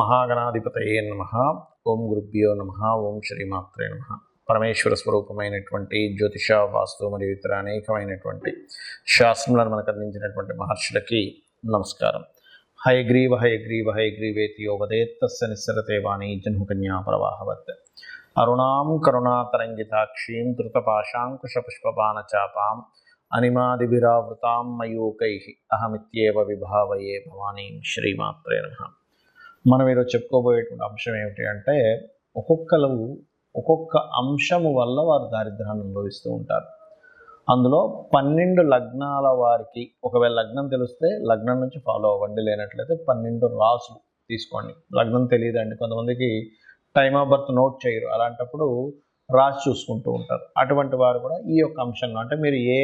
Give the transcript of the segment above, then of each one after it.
మహాగణాధిపతయే నమః. ఓం గురుభ్యో నమః. ఓం శ్రీమాత్రే నమః. పరమేశ్వర స్వరూపమైనటువంటి జ్యోతిష, వాస్తు మరియు ఇతర అనేకమైనటువంటి శాస్త్రములను మనకు అందించినటువంటి మహర్షులకి నమస్కారం. హయగ్రీవ హయగ్రీవ హయగ్రీవేతి యో వదేత్తస్య నిస్సరతే వాణి జన్మకన్యా ప్రవాహవత్. అరుణాం కరుణాతరంగితాక్షీం ధృతపాశాంకుశపుష్పబాణచాపాం అనిమాదిభిరావృతాం మయూకైః అహమిత్యేవ విభావయే భవానీం. శ్రీమాత్రే నమః. మనం ఈరోజు చెప్పుకోబోయేటువంటి అంశం ఏమిటి అంటే, ఒక్కొక్క అంశము వల్ల వారు దారిద్ర్యాన్ని అనుభవిస్తూ ఉంటారు. అందులో 12 లగ్నాల వారికి, ఒకవేళ లగ్నం తెలిస్తే లగ్నం నుంచి ఫాలో అవ్వండి, లేనట్లయితే 12 రాసులు తీసుకోండి. లగ్నం తెలియదండి, కొంతమందికి టైమ్ ఆఫ్ బర్త్ నోట్ చేయరు, అలాంటప్పుడు రాసి చూసుకుంటూ ఉంటారు. అటువంటి వారు కూడా ఈ యొక్క అంశంలో, అంటే మీరు ఏ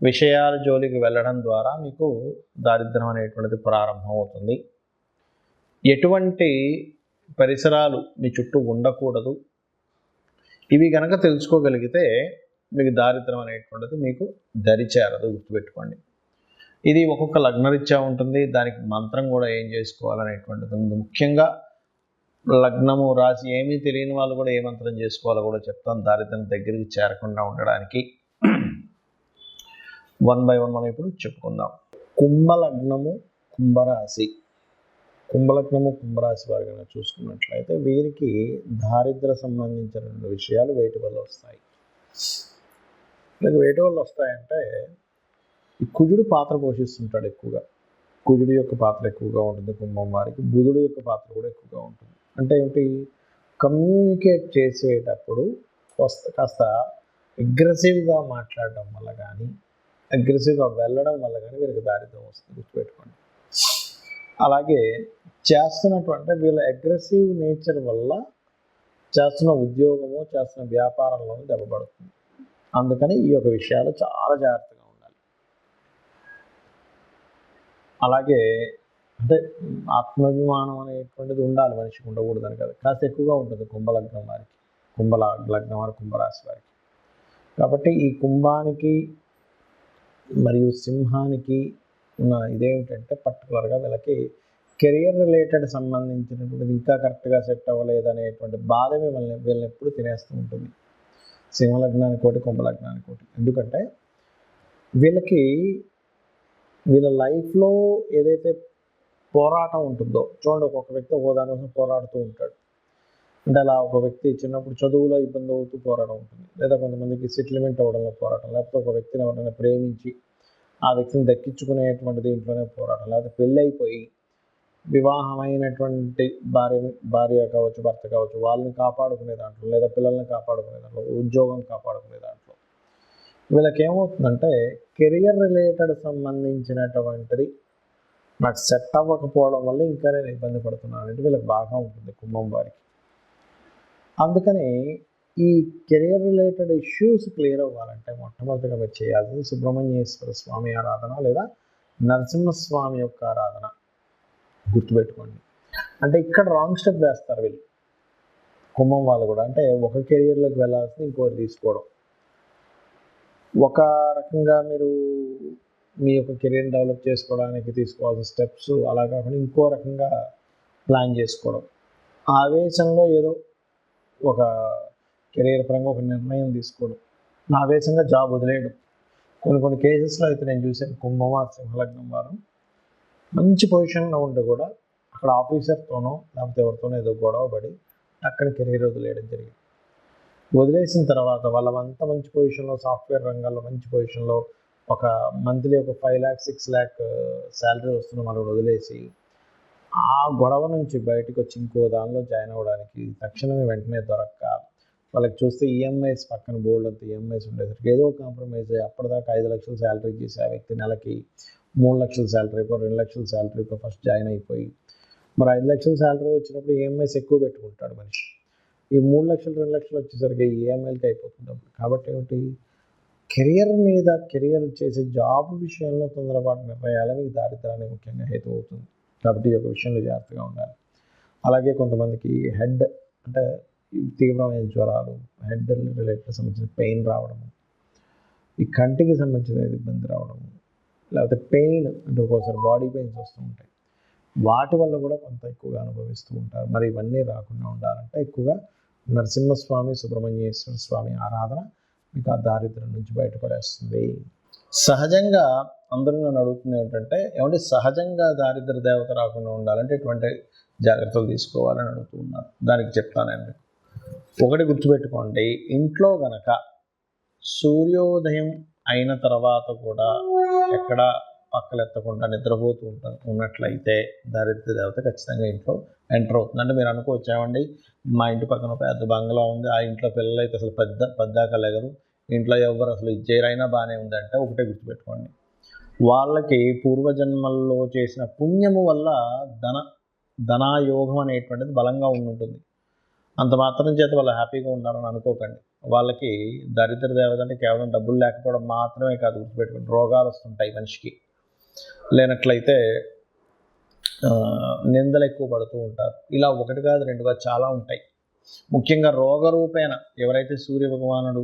విషయాల జోలికి వెళ్ళడం ద్వారా మీకు దారిద్ర్యం అనేటువంటిది ప్రారంభం అవుతుంది, ఎటువంటి పరిసరాలు మీ చుట్టూ ఉండకూడదు, ఇవి కనుక తెలుసుకోగలిగితే మీకు దారిద్ర్యం అనేటువంటిది మీకు దరిచేరదు. గుర్తుపెట్టుకోండి. ఇది ఒక్కొక్క లగ్నరీత్యా ఉంటుంది, దానికి మంత్రం కూడా ఏం చేసుకోవాలనేటువంటిది ఉంది. ముఖ్యంగా లగ్నము రాశి ఏమీ తెలియని వాళ్ళు కూడా ఏ మంత్రం చేసుకోవాలో కూడా చెప్తాను, దారిద్ర్యం దగ్గరికి చేరకుండా ఉండడానికి. 1 by 1 మనం ఇప్పుడు చెప్పుకుందాం. కుంభలగ్నము, కుంభరాశి. కుంభలగ్నము, కుంభరాశి వారు కనుక చూసుకున్నట్లయితే వీరికి దారిద్ర్య సంబంధించిన విషయాలు వేటి వల్ల వస్తాయి. వేటి వల్ల వస్తాయంటే, ఈ కుజుడు పాత్ర పోషిస్తుంటాడు ఎక్కువగా. కుజుడు యొక్క పాత్ర ఎక్కువగా ఉంటుంది కుంభం వారికి. బుధుడు యొక్క పాత్ర కూడా ఎక్కువగా ఉంటుంది. అంటే ఏమిటి, కమ్యూనికేట్ చేసేటప్పుడు కాస్త అగ్రెసివ్గా మాట్లాడడం వల్ల కానీ, అగ్రెసివ్గా వెళ్ళడం వల్ల కానీ వీరికి దారిద్ర్యం వస్తుంది. గుర్తుపెట్టుకోండి. అలాగే చేస్తున్నటువంటి వీళ్ళ అగ్రెసివ్ నేచర్ వల్ల చేస్తున్న ఉద్యోగము, చేస్తున్న వ్యాపారంలో దెబ్బపడుతుంది. అందుకని ఈ యొక్క విషయాలు చాలా జాగ్రత్తగా ఉండాలి. అలాగే అంటే ఆత్మాభిమానం అనేటువంటిది ఉండాలి, మనిషికి ఉండకూడదని కదా, కాస్త ఎక్కువగా ఉంటుంది కుంభలగ్నం వారికి, కుంభలగ్నం వారి, కుంభరాశి వారికి. కాబట్టి ఈ కుంభానికి మరియు సింహానికి ఉన్న ఇదేమిటంటే, పర్టికులర్గా వీళ్ళకి కెరియర్ రిలేటెడ్ సంబంధించినటువంటిది ఇంకా కరెక్ట్గా సెట్ అవ్వలేదు అనేటువంటి బాధ వీళ్ళని ఎప్పుడు తినేస్తూ ఉంటుంది. సింహలగ్నానికి ఒకటి, కుంభలగ్నానికి ఒకటి. ఎందుకంటే వీళ్ళకి వీళ్ళ లైఫ్లో ఏదైతే పోరాటం ఉంటుందో చూడండి, ఒక్కొక్క వ్యక్తి ఒక్కో దానికోసం పోరాడుతూ ఉంటాడు. అంటే అలా ఒక వ్యక్తి చిన్నప్పుడు చదువులో ఇబ్బంది అవుతూ పోరాటం ఉంటుంది, లేదా కొంతమందికి సెటిల్మెంట్ అవ్వడంలో పోరాటం, లేకపోతే ఒక వ్యక్తిని ఎవరైనా ప్రేమించి ఆ వ్యక్తిని దక్కించుకునేటువంటి దీంట్లోనే పోరాటం, లేకపోతే పెళ్ళి అయిపోయి వివాహమైనటువంటి భార్య కావచ్చు, భర్త కావచ్చు, వాళ్ళని కాపాడుకునే దాంట్లో, లేదా పిల్లల్ని కాపాడుకునే దాంట్లో, ఉద్యోగం కాపాడుకునే దాంట్లో వీళ్ళకి ఏమవుతుందంటే, కెరియర్ రిలేటెడ్ సంబంధించినటువంటిది నాకు సెట్ అవ్వకపోవడం వల్ల ఇంకా నేను ఇబ్బంది పడుతున్నాను అనేది వీళ్ళకి బాగా ఉంటుంది కుంభం వారికి. అందుకని ఈ కెరియర్ రిలేటెడ్ ఇష్యూస్ క్లియర్ అవ్వాలంటే మొట్టమొదటిగా మీరు చేయాల్సింది సుబ్రహ్మణ్యేశ్వర స్వామి ఆరాధన, లేదా నరసింహస్వామి యొక్క ఆరాధన. గుర్తుపెట్టుకోండి. అంటే ఇక్కడ రాంగ్ స్టెప్ వేస్తారు వీళ్ళు, కుంభం వాళ్ళు కూడా. అంటే ఒక కెరియర్లోకి వెళ్ళాల్సింది ఇంకోటి తీసుకోవడం. ఒక రకంగా మీరు మీ యొక్క కెరీర్ డెవలప్ చేసుకోవడానికి తీసుకోవాల్సిన స్టెప్స్ అలా కాకుండా ఇంకో రకంగా ప్లాన్ చేసుకోవడం. ఆవేశంలో ఏదో ఒక కెరీర్ పరంగా ఒక నిర్ణయం తీసుకోవడం, ఆవేశంగా జాబ్ వదిలేయడం. కొన్ని కేసెస్లో అయితే నేను చూసాను, కుంభం, సింహలగ్నం వారు మంచి పొజిషన్లో ఉంటే కూడా అక్కడ ఆఫీసర్తోనో లేకపోతే ఎవరితోనో ఏదో గొడవ పడి అక్కడ కెరీర్ వదిలేయడం జరిగింది. వదిలేసిన తర్వాత వాళ్ళంతా మంచి పొజిషన్లో, సాఫ్ట్వేర్ రంగాల్లో మంచి పొజిషన్లో, ఒక మంత్లీ ఒక 5 lakh 6 lakh శాలరీ వస్తున్న వాళ్ళు వదిలేసి ఆ గొడవ నుంచి బయటకు వచ్చి ఇంకో దానిలో జాయిన్ అవ్వడానికి తక్షణమే వెంటనే దొరక్క, వాళ్ళకి చూస్తే ఈఎంఐస్ పక్కన బోల్డ్ అంత ఈఎంఐస్ ఉండేసరికి ఏదో కాంప్రమైజ్ అయ్యి అప్పటిదాకా 5 లక్షలు శాలరీ చేసి ఆ వ్యక్తి నెలకి 3 లక్షల శాలరీకో 2 లక్షల శాలరీకో ఫస్ట్ జాయిన్ అయిపోయి, మరి 5 లక్షల శాలరీ వచ్చినప్పుడు ఈఎంఐస్ ఎక్కువ పెట్టుకుంటాడు మనిషి. ఈ 3 లక్షలు 2 లక్షలు వచ్చేసరికి ఈఎంఐలకి అయిపోతుంది. కాబట్టి ఏమిటి, కెరియర్ చేసే జాబ్ విషయంలో తొందరపాటు నిర్ణయాలు మీకు దారిద్ర్యానికి ముఖ్యంగా హేతు అవుతుంది. కాబట్టి ఈ యొక్క విషయంలో జాగ్రత్తగా ఉండాలి. అలాగే కొంతమందికి హెడ్, అంటే తీవ్రమైన జ్వరాలు, హెడ్ రిలేటెడ్ సంబంధించిన పెయిన్ రావడము, ఈ కంటికి సంబంధించిన ఇబ్బంది రావడము, లేకపోతే పెయిన్ అంటే ఒక్కోసారి బాడీ పెయిన్స్ వస్తూ ఉంటాయి. వాటి వల్ల కూడా కొంత ఎక్కువగా అనుభవిస్తూ ఉంటారు. మరి ఇవన్నీ రాకుండా ఉండాలంటే ఎక్కువగా నరసింహస్వామి, సుబ్రహ్మణ్యేశ్వర స్వామి ఆరాధన మీకు ఆ దారిద్ర్యం నుంచి బయటపడేస్తుంది. సహజంగా అందరూ నన్ను అడుగుతుంది ఏంటంటే, ఏమంటే సహజంగా దారిద్ర దేవత రాకుండా ఉండాలంటే ఎటువంటి జాగ్రత్తలు తీసుకోవాలని అడుగుతూ ఉన్నారు. దానికి చెప్తానండి. ఒకటి గుర్తుపెట్టుకోండి, ఇంట్లో గనక సూర్యోదయం అయిన తర్వాత కూడా ఎక్కడ పక్కలెత్తకుండా నిద్రపోతూ ఉన్నట్లయితే దారిద్ర దేవత ఖచ్చితంగా ఇంట్లో ఎంటర్ అవుతుంది. అంటే మీరు అనుకోవచ్చు, ఏమండి మా ఇంటి పక్కన పెద్ద బంగ్లా ఉంది, ఆ ఇంట్లో పిల్లలు అయితే అసలు పెద్దాక లేగరు, ఇంట్లో ఎవరు అసలు ఇచ్చేరైనా బాగానే ఉందంటే ఒకటే గుర్తుపెట్టుకోండి, వాళ్ళకి పూర్వజన్మల్లో చేసిన పుణ్యము వల్ల ధనాయోగం అనేటువంటిది బలంగా ఉంటుంది. అంత మాత్రం చేత వాళ్ళు హ్యాపీగా ఉన్నారని అనుకోకండి. వాళ్ళకి దరిద్ర దేవత అంటే కేవలం డబ్బులు లేకపోవడం మాత్రమే కాదు, గుర్తుపెట్టుకోండి, రోగాలు వస్తుంటాయి మనిషికి. లేనట్లయితే నిందలు ఎక్కువ పడుతూ ఉంటారు. ఇలా ఒకటి కాదు, రెండు కాదు, చాలా ఉంటాయి. ముఖ్యంగా రోగరూపేణ ఎవరైతే సూర్య భగవానుడు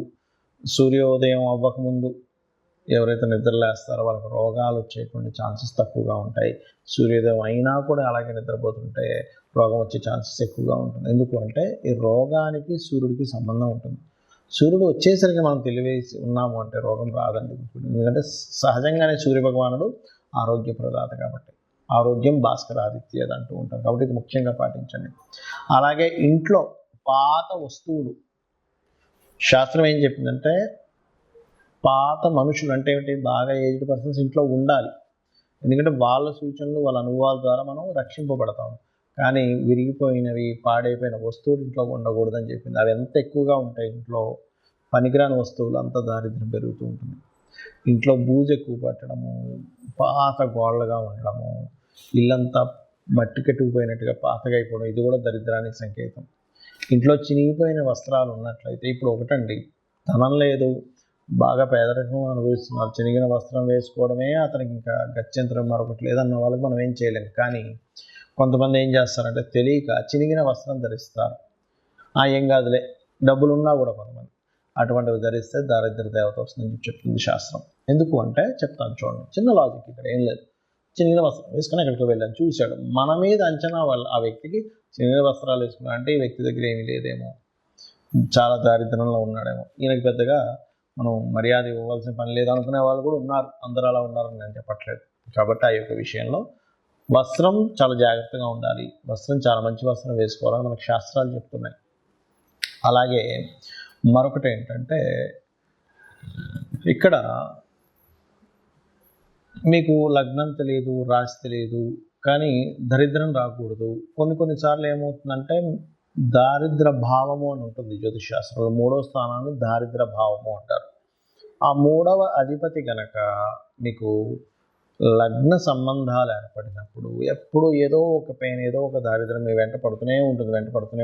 సూర్యోదయం అవ్వకముందు ఎవరైతే నిద్రలేస్తారో వాళ్ళకి రోగాలు వచ్చేటువంటి ఛాన్సెస్ తక్కువగా ఉంటాయి. సూర్యోదయం అయినా కూడా అలాగే నిద్రపోతుంటే రోగం వచ్చే ఛాన్సెస్ ఎక్కువగా ఉంటుంది. ఎందుకు అంటే ఈ రోగానికి సూర్యుడికి సంబంధం ఉంటుంది. సూర్యుడు వచ్చేసరికి మనం తెలివేసి ఉన్నాము అంటే రోగం రాదండి. ఎందుకంటే సహజంగానే సూర్య భగవానుడు ఆరోగ్య ప్రదాత కాబట్టి, ఆరోగ్యం భాస్కరాదిత్యది అంటూ ఉంటారు కాబట్టి ఇది ముఖ్యంగా పాటించండి. అలాగే ఇంట్లో పాత వస్తువులు, శాస్త్రం ఏం చెప్పిందంటే పాత మనుషులు అంటే ఏమిటి, బాగా ఏజ్డ్ పర్సన్స్ ఇంట్లో ఉండాలి. ఎందుకంటే వాళ్ళ సూచనలు, వాళ్ళ అనుభవాల ద్వారా మనం రక్షింపబడతాం. కానీ విరిగిపోయినవి, పాడైపోయిన వస్తువులు ఇంట్లో ఉండకూడదని చెప్పింది. అవి ఎంత ఎక్కువగా ఉంటాయి ఇంట్లో, పనికిరాని వస్తువులు, అంత దారిద్ర్యం పెరుగుతూ ఉంటుంది. ఇంట్లో బూజు ఎక్కువ పట్టడము, పాత గోడలుగా ఉండడము, ఇల్లంతా మట్టి కట్టుకుపోయినట్టుగా పాతగా అయిపోవడం, ఇది కూడా దరిద్రానికి సంకేతం. ఇంట్లో చినిగిపోయిన వస్త్రాలు ఉన్నట్లయితే, ఇప్పుడు ఒకటండి, ధనం లేదు, బాగా పేదరికం అనుభవిస్తున్నారు, చినిగిన వస్త్రం వేసుకోవడమే అతనికి ఇంకా గత్యంతరం మరొకటి లేదన్న వాళ్ళకి మనం ఏం చేయలేము. కానీ కొంతమంది ఏం చేస్తారంటే తెలియక చినిగిన వస్త్రం ధరిస్తారు. ఏం కాదులే, డబ్బులు ఉన్నా కూడా కొంతమంది అటువంటివి ధరిస్తే దారిద్ర దేవత వస్తుందని చెప్తుంది శాస్త్రం. ఎందుకు అంటే చెప్తాను చూడండి, చిన్న లాజిక్ ఇక్కడ ఏం లేదు. చినిగిన వస్త్రం వేసుకుని ఎక్కడికి వెళ్ళాను, చూశాడు, మన మీద అంచనా వాళ్ళు ఆ వ్యక్తికి చినిగిన వస్త్రాలు వేసుకున్నా అంటే ఈ వ్యక్తి దగ్గర ఏమీ లేదేమో, చాలా దారిద్రంలో ఉన్నాడేమో, ఈయనకి పెద్దగా మనం మర్యాద ఇవ్వవలసిన పని లేదు అనుకునే వాళ్ళు కూడా ఉన్నారు. అందరూ అలా ఉన్నారని నేను చెప్పట్లేదు. కాబట్టి ఆ యొక్క విషయంలో వస్త్రం చాలా జాగ్రత్తగా ఉండాలి. వస్త్రం చాలా మంచి వస్త్రం వేసుకోవాలని మనకు శాస్త్రాలు చెప్తున్నాయి. అలాగే మరొకటి ఏంటంటే, ఇక్కడ మీకు లగ్నం తెలియదు, రాశి తెలియదు, కానీ దరిద్రం రాకూడదు. కొన్నిసార్లు ఏమవుతుందంటే దారిద్ర భావము అని ఉంటుంది జ్యోతిష్ శాస్త్రంలో. 3వ స్థానాన్ని దారిద్ర భావము అంటారు. ఆ 3వ అధిపతి గనక మీకు లగ్న సంబంధాలు ఏర్పడినప్పుడు ఎప్పుడు ఏదో ఒక పెయిన్, ఏదో ఒక దారిద్రం మీ వెంట పడుతూనే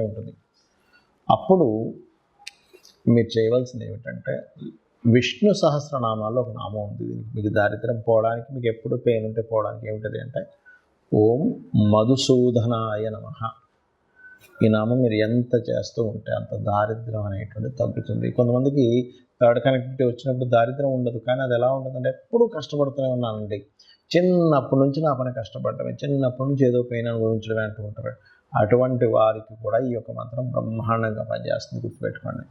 ఉంటుంది. అప్పుడు మీరు చేయవలసింది ఏమిటంటే, విష్ణు సహస్రనామాల్లో ఒక నామం ఉంది. మీకు దారిద్రం పోవడానికి, మీకు ఎప్పుడు పెయిన్ ఉంటే పోవడానికి ఏమిటది అంటే ఓం మధుసూదనాయ నమః. ఈ నామం మీరు ఎంత చేస్తూ ఉంటే అంత దారిద్రం అనేటువంటి తగ్గుతుంది. కొంతమందికి థర్డ్ కనెక్టివిటీ వచ్చినప్పుడు దారిద్రం ఉండదు, కానీ అది ఎలా ఉంటుందంటే ఎప్పుడూ కష్టపడుతూనే ఉన్నానండి, చిన్నప్పటి నుంచి నా పని కష్టపడటమే, చిన్నప్పటి నుంచి ఏదో పెయిన్ అనుభవించడమే అంటూ ఉంటారు. అటువంటి వారికి కూడా ఈ యొక్క మంత్రం బ్రహ్మాండంగా పనిచేస్తుంది, గుర్తుపెట్టుకోండి.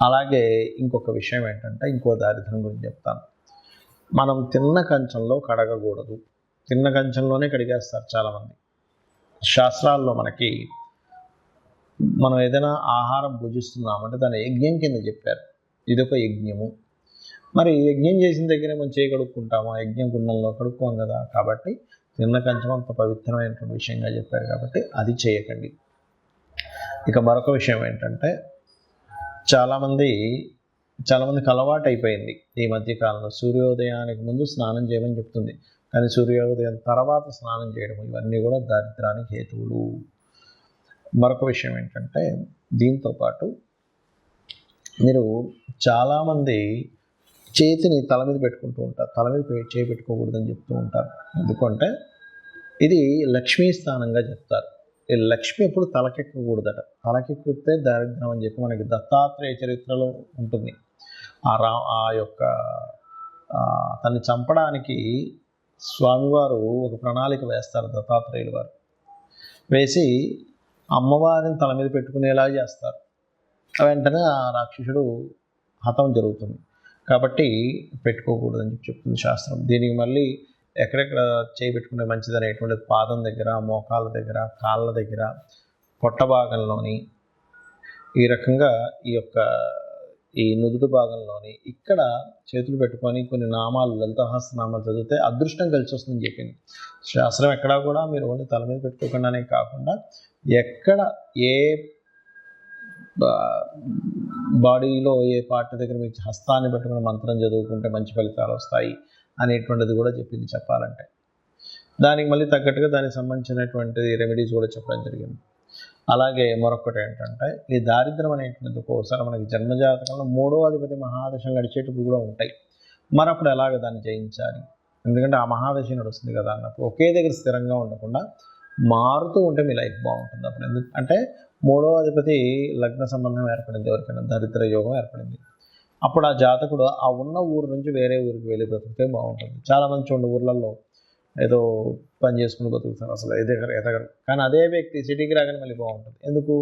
అలాగే ఇంకొక విషయం ఏంటంటే, ఇంకో దారిద్రం గురించి చెప్తాను. మనం తిన్న కంచంలో కడగకూడదు. తిన్న కంచంలోనే కడిగేస్తారు చాలామంది. శాస్త్రాల్లో మనకి మనం ఏదైనా ఆహారం భుజిస్తున్నామంటే దాన్ని యజ్ఞం కింద చెప్పారు. ఇదొక యజ్ఞము. మరి యజ్ఞం చేసిన దగ్గరే మనం చేయి కడుక్కుంటామా? యజ్ఞం కుండంలో కడుక్కోం కదా. కాబట్టి తిన్న కంచం అంత పవిత్రమైనటువంటి విషయంగా చెప్పారు కాబట్టి అది చేయకండి. ఇక మరొక విషయం ఏంటంటే, చాలామందికి అలవాటు అయిపోయింది ఈ మధ్యకాలంలో సూర్యోదయానికి ముందు స్నానం చేయమని చెప్తుంది, కానీ సూర్యోదయం తర్వాత స్నానం చేయడం, ఇవన్నీ కూడా దారిద్రానికి హేతువులు. మరొక విషయం ఏంటంటే, దీంతోపాటు మీరు చాలామంది చేతిని తల మీద పెట్టుకుంటూ ఉంటారు, తల మీద చేయి పెట్టుకోకూడదని చెప్తూ ఉంటారు. ఎందుకంటే ఇది లక్ష్మీ స్థానంగా చెప్తారు. ఈ లక్ష్మి ఎప్పుడు తలకెక్కకూడదట. తలకెక్కితే దారిద్రం అని చెప్పి మనకి దత్తాత్రేయ చరిత్రలో ఉంటుంది. ఆ యొక్క తన్ని చంపడానికి స్వామివారు ఒక ప్రణాళిక వేస్తారు, దత్తాత్రేయులు వారు వేసి అమ్మవారిని తల మీద పెట్టుకునేలా చేస్తారు. వెంటనే ఆ రాక్షసుడు హతం జరుగుతుంది. కాబట్టి పెట్టుకోకూడదని చెప్తుంది శాస్త్రం. దీనికి మళ్ళీ ఎక్కడెక్కడ చేయి పెట్టుకుంటే మంచిది అనేటువంటిది పాదం దగ్గర, మోకాళ్ళ దగ్గర, కాళ్ళ దగ్గర, పొట్ట భాగంలోని, ఈ రకంగా ఈ నుదుటి భాగంలోని ఇక్కడ చేతులు పెట్టుకొని కొన్ని నామాలు, లలితాసహస్రనామాలు చదివితే అదృష్టం కలిసి వస్తుందని చెప్పింది శాస్త్రం. ఎక్కడా కూడా మీరు ఓన్లీ తల మీద పెట్టుకోకుండానే కాకుండా ఎక్కడ ఏ బాడీలో ఏ పార్ట్ దగ్గర మీకు హస్తాన్ని పెట్టుకుని మంత్రం చదువుకుంటే మంచి ఫలితాలు వస్తాయి అనేటువంటిది కూడా చెప్పింది చెప్పాలంటే. దానికి మళ్ళీ తగ్గట్టుగా దానికి సంబంధించినటువంటి రెమెడీస్ కూడా చెప్పడం జరిగింది. అలాగే మరొకటి ఏంటంటే, ఈ దారిద్ర్యం అనేటువంటిది ఒక్కోసారి మనకి జన్మజాతకంలో 3వ అధిపతి మహాదశలు నడిచేటప్పుడు కూడా ఉంటాయి. మరి అప్పుడు ఎలాగ దాన్ని జయించాలి? ఎందుకంటే ఆ మహాదశ నడుస్తుంది కదా అన్నప్పుడు ఒకే దగ్గర స్థిరంగా ఉండకుండా మారుతూ ఉంటే మీ లైఫ్ బాగుంటుంది. అప్పుడు ఎందుకంటే 3వ అధిపతి లగ్న సంబంధం ఏర్పడింది, ఎవరికైనా దరిద్ర యోగం ఏర్పడింది. అప్పుడు ఆ జాతకుడు ఆ ఉన్న ఊరు నుంచి వేరే ఊరికి వెళ్ళి బ్రతికితే బాగుంటుంది. చాలామంది చూడండి ఊర్లలో ఏదో పని చేసుకుని బతుకుతారు, అసలు ఎదగరు. కానీ అదే వ్యక్తి సిటీకి రాగానే మళ్ళీ బాగుంటుంది. ఎందుకు?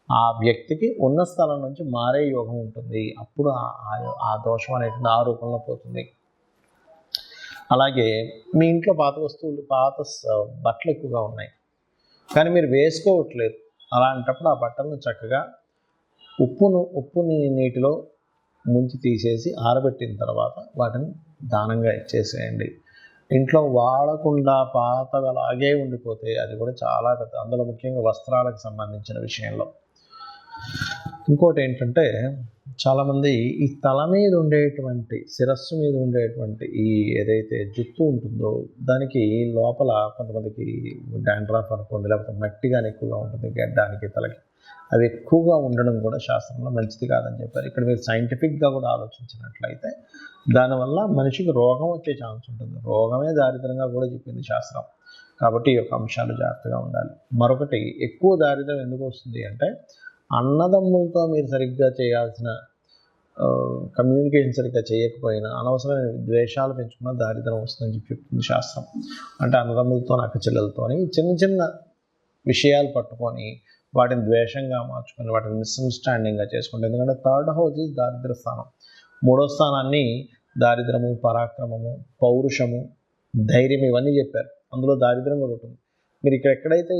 ఆ వ్యక్తికి ఉన్న స్థలం నుంచి మారే యోగం ఉంటుంది. అప్పుడు ఆ దోషం అనేటువంటి ఆ రూపంలో పోతుంది. అలాగే మీ ఇంట్లో పాత వస్తువులు, పాత బట్టలు ఎక్కువగా ఉన్నాయి కానీ మీరు వేసుకోవట్లేదు. అలాంటప్పుడు ఆ బట్టలను చక్కగా ఉప్పుని నీటిలో ముంచి తీసేసి ఆరబెట్టిన తర్వాత వాటిని దానంగా ఇచ్చేసేయండి. ఇంట్లో వాడకుండా పాతవి అలాగే ఉండిపోతే అది కూడా చాలా పెద్ద, అందులో ముఖ్యంగా వస్త్రాలకు సంబంధించిన విషయంలో. ఇంకోటి ఏంటంటే, చాలామంది ఈ తల మీద ఉండేటువంటి, శిరస్సు మీద ఉండేటువంటి ఈ ఏదైతే జుట్టు ఉంటుందో దానికి లోపల కొంతమందికి డాండ్రఫ్ అనుకోండి, లేకపోతే మట్టి కానీ ఎక్కువగా ఉంటుంది గడ్డానికి, తలకి. అవి ఎక్కువగా ఉండడం కూడా శాస్త్రంలో మంచిది కాదని చెప్పారు. ఇక్కడ మీరు సైంటిఫిక్గా కూడా ఆలోచించినట్లయితే దానివల్ల మనిషికి రోగం వచ్చే ఛాన్స్ ఉంటుంది. రోగమే దారిద్రంగా కూడా చెప్పింది శాస్త్రం. కాబట్టి ఈ యొక్క అంశాలు జాగ్రత్తగా ఉండాలి. మరొకటి, ఎక్కువ దారిద్రం ఎందుకు వస్తుంది అంటే, అన్నదమ్ములతో మీరు సరిగ్గా చేయాల్సిన కమ్యూనికేషన్ సరిగ్గా చేయకపోయినా అనవసరమైన ద్వేషాలు పెంచుకున్న దారిద్రం వస్తుందని చెప్తుంది శాస్త్రం. అంటే అన్నదమ్ములతో, అక్క చెల్లెలతోని చిన్న చిన్న విషయాలు పట్టుకొని వాటిని ద్వేషంగా మార్చుకొని వాటిని మిస్అండర్స్టాండింగ్గా చేసుకుంటాం. ఎందుకంటే 3rd హౌస్ ఈజ్ దారిద్ర స్థానం. 3వ స్థానాన్ని దారిద్రము, పరాక్రమము, పౌరుషము, ధైర్యం ఇవన్నీ చెప్పారు. అందులో దారిద్రం కూడా ఉంటుంది. మీరు ఇక్కడ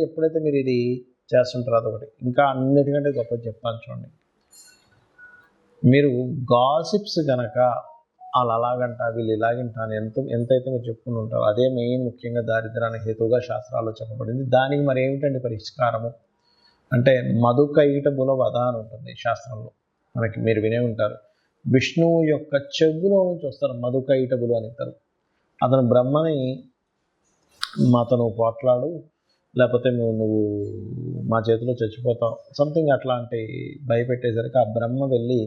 ఎప్పుడైతే మీరు ఇది చేస్తుంటారో అదొకటి. ఇంకా అన్నిటికంటే గొప్పది చెప్తాను చూడండి. మీరు గాసిప్స్ కనుక వాళ్ళు అలాగంట వీళ్ళు ఇలాగంట అని ఎంతైతే మీరు చెప్పుకుని ఉంటారో అదే మెయిన్ ముఖ్యంగా దారిద్రానికి హేతువుగా శాస్త్రాల్లో చెప్పబడింది. దానికి మరి ఏమిటండి పరిష్కారము అంటే, మధుకైటబుల వధ అని ఉంటుంది శాస్త్రంలో. మనకి మీరు వినే ఉంటారు. విష్ణువు యొక్క చెవులో నుంచి వస్తారు మధుకైటబులు అని ఇస్తారు. అతను బ్రహ్మని మాతో నువ్వు పోట్లాడు, లేకపోతే నువ్వు మా చేతిలో చచ్చిపోతావు, సంథింగ్ అట్లాంటి భయపెట్టేసరికి ఆ బ్రహ్మ వెళ్ళి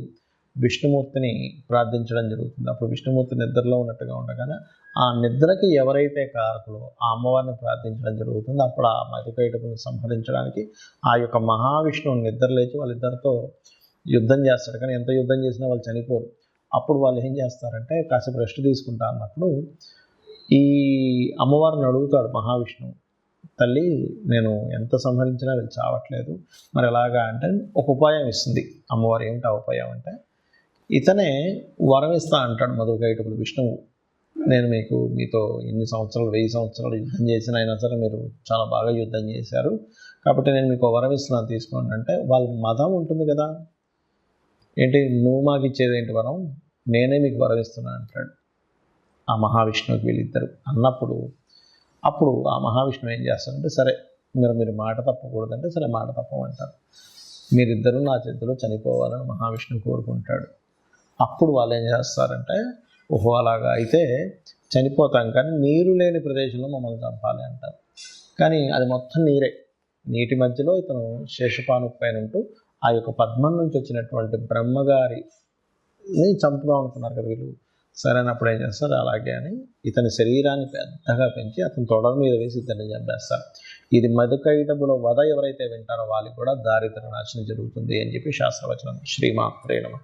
విష్ణుమూర్తిని ప్రార్థించడం జరుగుతుంది. అప్పుడు విష్ణుమూర్తి నిద్రలో ఉన్నట్టుగా ఉండగానే ఆ నిద్రకి ఎవరైతే కారకులో ఆ అమ్మవారిని ప్రార్థించడం జరుగుతుంది. అప్పుడు ఆ మధుకైటబులను సంహరించడానికి ఆ యొక్క మహావిష్ణువుని నిద్ర లేచి వాళ్ళిద్దరితో యుద్ధం చేస్తాడు. కానీ ఎంత యుద్ధం చేసినా వాళ్ళు చనిపోరు. అప్పుడు వాళ్ళు ఏం చేస్తారంటే, కాసేపు రెస్ట్ తీసుకుంటా అన్నప్పుడు ఈ అమ్మవారిని అడుగుతాడు మహావిష్ణువు, తల్లి నేను ఎంత సంహరించినా వీళ్ళు చావట్లేదు, మరి ఎలాగా అంటే ఒక ఉపాయం ఇస్తుంది అమ్మవారు. ఏమిటి ఆ ఉపాయం అంటే, ఇతనే వరం ఇస్తా అంటాడు మధుకైటబులు విష్ణువు. నేను మీతో ఎన్ని సంవత్సరాలు 1000 సంవత్సరాలు యుద్ధం చేసిన అయినా సరే మీరు చాలా బాగా యుద్ధం చేశారు, కాబట్టి నేను మీకు వరం ఇస్తున్నాను తీసుకోండి అంటే, వాళ్ళ మతం ఉంటుంది కదా, ఏంటి నువ్వు మాకు ఇచ్చేది ఏంటి వరం, నేనే మీకు వరం ఇస్తున్నాను అంటాడు ఆ మహావిష్ణువుకి వీళ్ళిద్దరు అన్నప్పుడు. అప్పుడు ఆ మహావిష్ణువు ఏం చేస్తారంటే, సరే మీరు మాట తప్పకూడదంటే సరే మాట తప్పమంటారు. మీరిద్దరూ నా చేతిలో చనిపోవాలని మహావిష్ణువు కోరుకుంటాడు. అప్పుడు వాళ్ళు ఏం చేస్తారంటే, ఓహో అలాగా అయితే చనిపోతాం కానీ నీరు లేని ప్రదేశంలో మమ్మల్ని చంపాలి అంటారు. కానీ అది మొత్తం నీరే. నీటి మధ్యలో ఇతను శేషపాను పైన ఉంటూ ఆ యొక్క పద్మం నుంచి వచ్చినటువంటి బ్రహ్మగారిని చంపుదాం అనుకున్నారు కదా వీళ్ళు. సరైనప్పుడు ఏం చేస్తారు, అలాగే అని ఇతని శరీరాన్ని పెద్దగా పెంచి అతని తొడల మీద వేసి ఇతన్ని చంపేస్తారు. ఇది మధుకైటబుల వధ ఎవరైతే వింటారో వాళ్ళకి కూడా దారిద్ర నాశనం జరుగుతుంది అని చెప్పి శాస్త్రవచనం. శ్రీమాత్రే నమః.